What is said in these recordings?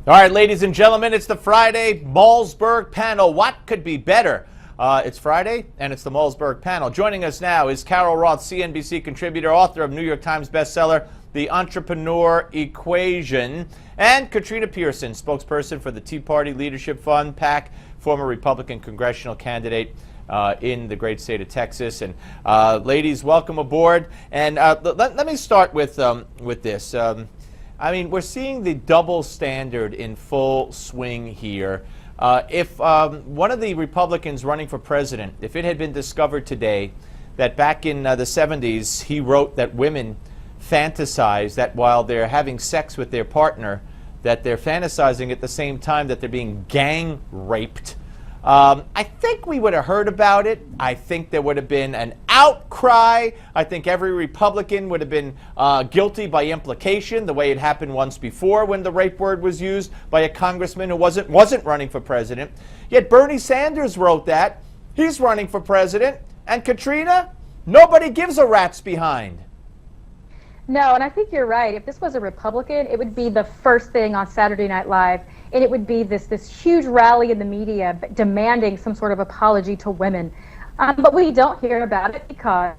All right, ladies and gentlemen, it's the Friday Malzberg panel. What could be better? It's Friday, and it's the Malzberg panel. Joining us now is Carol Roth, CNBC contributor, author of New York Times bestseller, The Entrepreneur Equation, and Katrina Pierson, spokesperson for the Tea Party Leadership Fund, PAC, former Republican congressional candidate in the great state of Texas. And ladies, welcome aboard. And let me start with this. I mean, we're seeing the double standard in full swing here. If one of the Republicans running for president, if it had been discovered today that back in the 70s he wrote that women fantasize that while they're having sex with their partner, that they're fantasizing at the same time that they're being gang raped, I think we would have heard about it. I think there would have been an outcry. I think every Republican would have been guilty by implication, the way it happened once before when the rape word was used by a congressman who wasn't running for president. Yet Bernie Sanders wrote that. He's running for president. And Katrina, nobody gives a rat's behind. No, and I think you're right. If this was a Republican, it would be the first thing on Saturday Night Live, and it would be this huge rally in the media demanding some sort of apology to women. But we don't hear about it because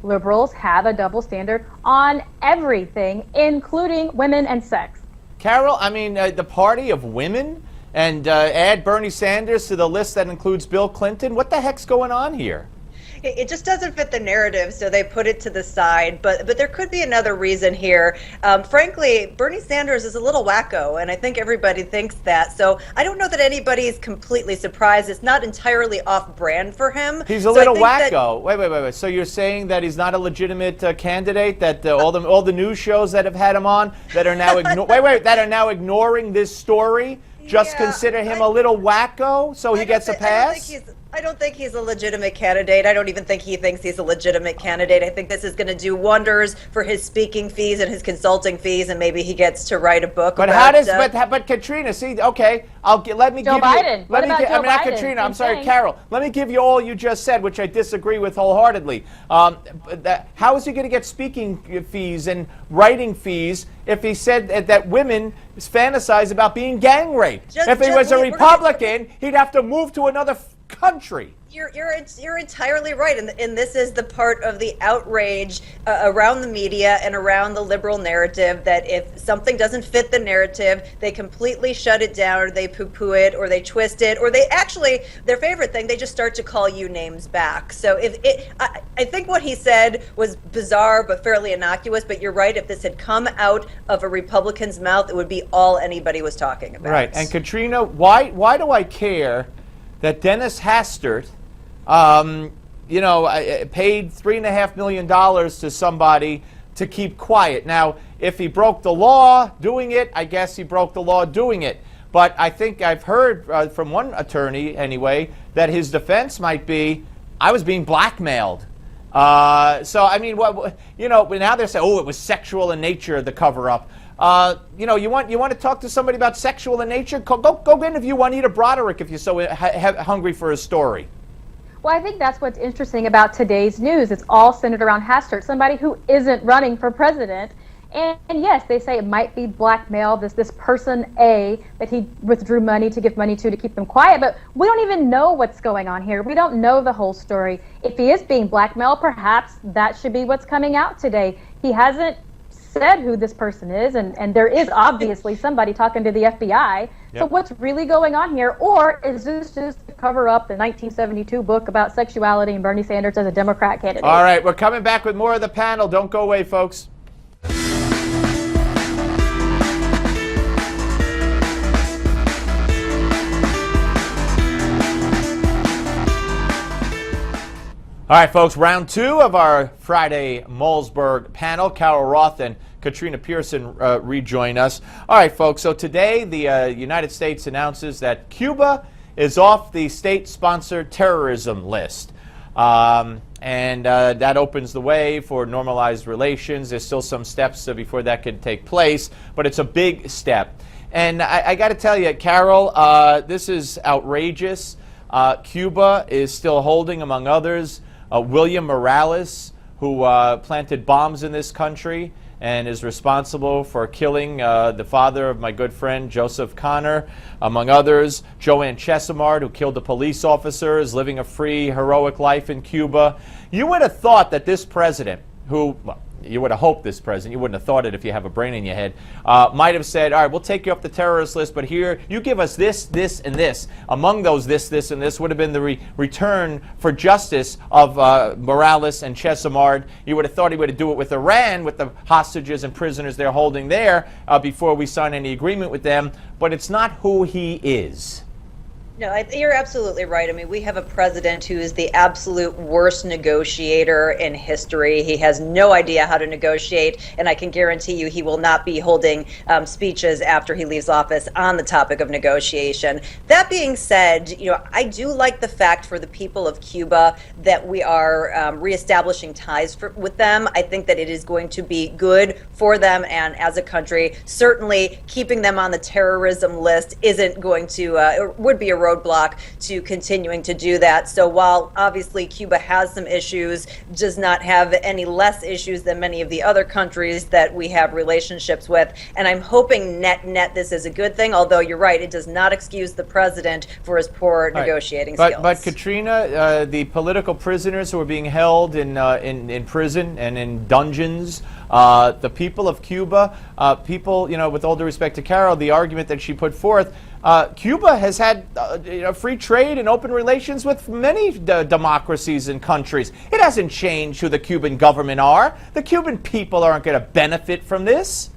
liberals have a double standard on everything, including women and sex. Carol, I mean, the party of women, and add Bernie Sanders to the list that includes Bill Clinton. What the heck's going on here? It just doesn't fit the narrative, so they put it to the side. But there could be another reason here. Frankly, Bernie Sanders is a little wacko, and I think everybody thinks that. So I don't know that anybody is completely surprised. It's not entirely off-brand for him. He's a little wacko. Wait. So you're saying that he's not a legitimate candidate? That all the news shows that have had him on that are now that are now ignoring this story just consider him a little wacko, so he gets a pass? I don't think he's a legitimate candidate. I don't even think he thinks he's a legitimate candidate. I think this is going to do wonders for his speaking fees and his consulting fees, and maybe he gets to write a book. But but Katrina, see, okay, let me Joe give Biden. you. Let me give, I mean, not Katrina. I'm sorry, Carol. Let me give you all you just said, which I disagree with wholeheartedly. How is he going to get speaking fees and writing fees if he said that women fantasize about being gang raped? If he was a Republican, he'd have to move to another country. You're entirely right, and this is the part of the outrage around the media and around the liberal narrative, that if something doesn't fit the narrative, they completely shut it down, or they poo-poo it, or they twist it, or they actually, their favorite thing, they just start to call you names back. So I think what he said was bizarre but fairly innocuous, but you're right, if this had come out of a Republican's mouth, it would be all anybody was talking about. Right, and Katrina, why do I care that Dennis Hastert, paid $3.5 million to somebody to keep quiet? Now, if he broke the law doing it, I guess he broke the law doing it. But I think I've heard from one attorney, anyway, that his defense might be, I was being blackmailed. So, I mean, now they're saying, oh, it was sexual in nature, the cover-up. You want to talk to somebody about sexual in nature? Go interview Juanita Broderick if you're so hungry for a story. Well, I think that's what's interesting about today's news. It's all centered around Hastert, somebody who isn't running for president. And yes, they say it might be blackmail, this person A that he withdrew money to give money to keep them quiet, but we don't even know what's going on here. We don't know the whole story. If he is being blackmailed, perhaps that should be what's coming out today. He hasn't said who this person is, and there is obviously somebody talking to the FBI. Yep. So what's really going on here? Or is this just to cover up the 1972 book about sexuality and Bernie Sanders as a Democrat candidate? All right, we're coming back with more of the panel. Don't go away, folks. All right, folks, round two of our Friday Malzberg panel. Carol Roth and Katrina Pierson rejoin us. All right, folks, so today the United States announces that Cuba is off the state-sponsored terrorism list. And that opens the way for normalized relations. There's still some steps before that can take place, but it's a big step. And I got to tell you, Carol, this is outrageous. Cuba is still holding, among others, William Morales, who planted bombs in this country and is responsible for killing the father of my good friend Joseph Connor, among others. Joanne Chesimard, who killed a police officer, is living a free, heroic life in Cuba. You would have thought that this president, who, well, you would have hoped this president, you wouldn't have thought it if you have a brain in your head, might have said, all right, we'll take you off the terrorist list, but here, you give us this, this, and this. Among those this, and this would have been the return for justice of Morales and Chesimard. You would have thought he would do it with Iran, with the hostages and prisoners they're holding there, before we sign any agreement with them, but it's not who he is. No, you're absolutely right. I mean, we have a president who is the absolute worst negotiator in history. He has no idea how to negotiate, and I can guarantee you he will not be holding speeches after he leaves office on the topic of negotiation. That being said, I do like the fact for the people of Cuba that we are reestablishing ties with them. I think that it is going to be good for them and as a country. Certainly, keeping them on the terrorism list isn't going to, would be a roadblock to continuing to do that. So while obviously Cuba has some issues, does not have any less issues than many of the other countries that we have relationships with. And I'm hoping net this is a good thing, although you're right, it does not excuse the president for his poor negotiating skills. But Katrina, the political prisoners who are being held in prison and in dungeons, the people of Cuba, people, with all due respect to Carol, the argument that she put forth, Cuba has had free trade and open relations with many democracies and countries. It hasn't changed who the Cuban government are. The Cuban people aren't going to benefit from this.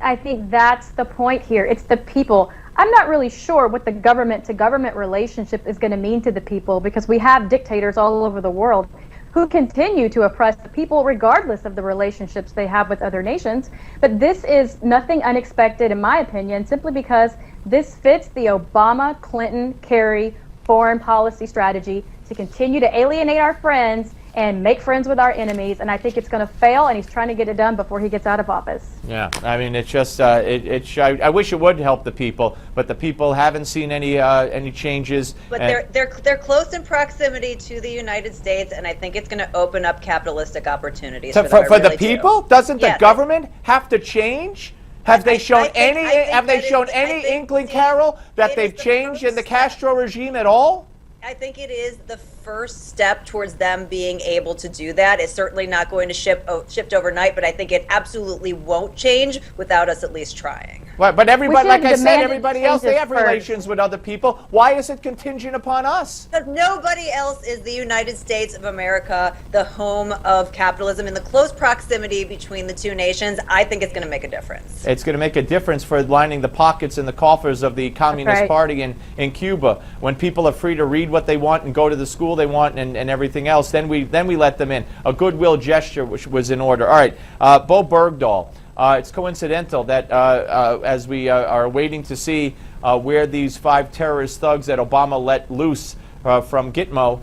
I think that's the point here. It's the people. I'm not really sure what the government-to-government relationship is going to mean to the people, because we have dictators all over the world who continue to oppress the people regardless of the relationships they have with other nations. But this is nothing unexpected, in my opinion, simply because this fits the Obama, Clinton, Kerry foreign policy strategy to continue to alienate our friends and make friends with our enemies. And I think it's going to fail, and he's trying to get it done before he gets out of office. Yeah, I mean, it's just, I wish it would help the people, but the people haven't seen any changes. But they're close in proximity to the United States, and I think it's going to open up capitalistic opportunities for them. For the people? Doesn't the government have to change? Have they shown any inkling, Carol, that they've changed in the Castro regime at all? I think it is the first step towards them being able to do that. It's certainly not going to shift overnight, but I think it absolutely won't change without us at least trying. But everybody, like I said, everybody else, they have relations with other people. Why is it contingent upon us? Because nobody else is the United States of America, the home of capitalism. In the close proximity between the two nations, I think it's going to make a difference. It's going to make a difference for lining the pockets and the coffers of the Communist Party in Cuba. When people are free to read what they want and go to the school they want and everything else, then we let them in. A goodwill gesture which was in order. All right, Bo Bergdahl. It's coincidental that as we are waiting to see where these 5 terrorist thugs that Obama let loose from Gitmo,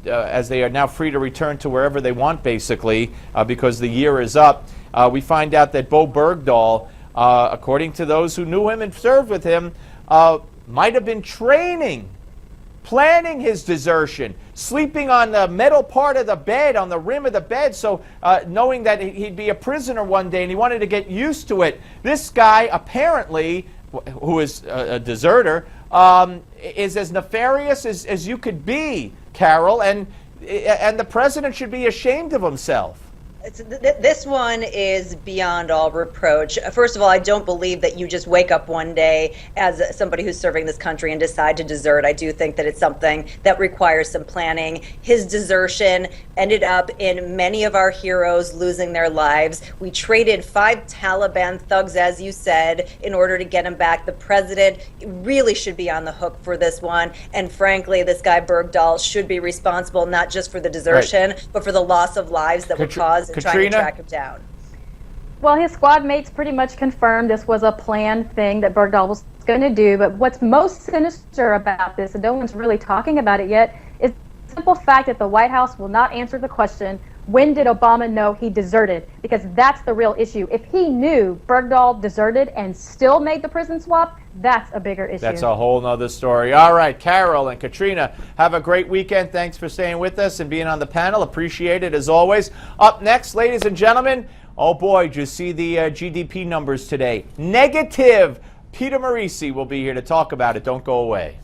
as they are now free to return to wherever they want, basically, because the year is up, we find out that Bo Bergdahl, according to those who knew him and served with him, might have been planning his desertion, sleeping on the metal part of the bed, on the rim of the bed, so knowing that he'd be a prisoner one day, and he wanted to get used to it. This guy, apparently, who is a deserter, is as nefarious as you could be, Carol, and the president should be ashamed of himself. This one is beyond all reproach. First of all, I don't believe that you just wake up one day as somebody who's serving this country and decide to desert. I do think that it's something that requires some planning. His desertion ended up in many of our heroes losing their lives. We traded 5 Taliban thugs, as you said, in order to get him back. The president really should be on the hook for this one. And frankly, this guy Bergdahl should be responsible not just for the desertion, but for the loss of lives that were caused and trying to track him down. Well, his squad mates pretty much confirmed this was a planned thing that Bergdahl was going to do. But what's most sinister about this, and no one's really talking about it yet, is the simple fact that the White House will not answer the question, when did Obama know he deserted? Because that's the real issue. If he knew Bergdahl deserted and still made the prison swap, that's a bigger issue. That's a whole nother story. All right, Carol and Katrina, have a great weekend. Thanks for staying with us and being on the panel. Appreciate it as always. Up next, ladies and gentlemen, Oh boy, did you see the GDP numbers today? Negative. Peter Marisi will be here to talk about it. Don't go away.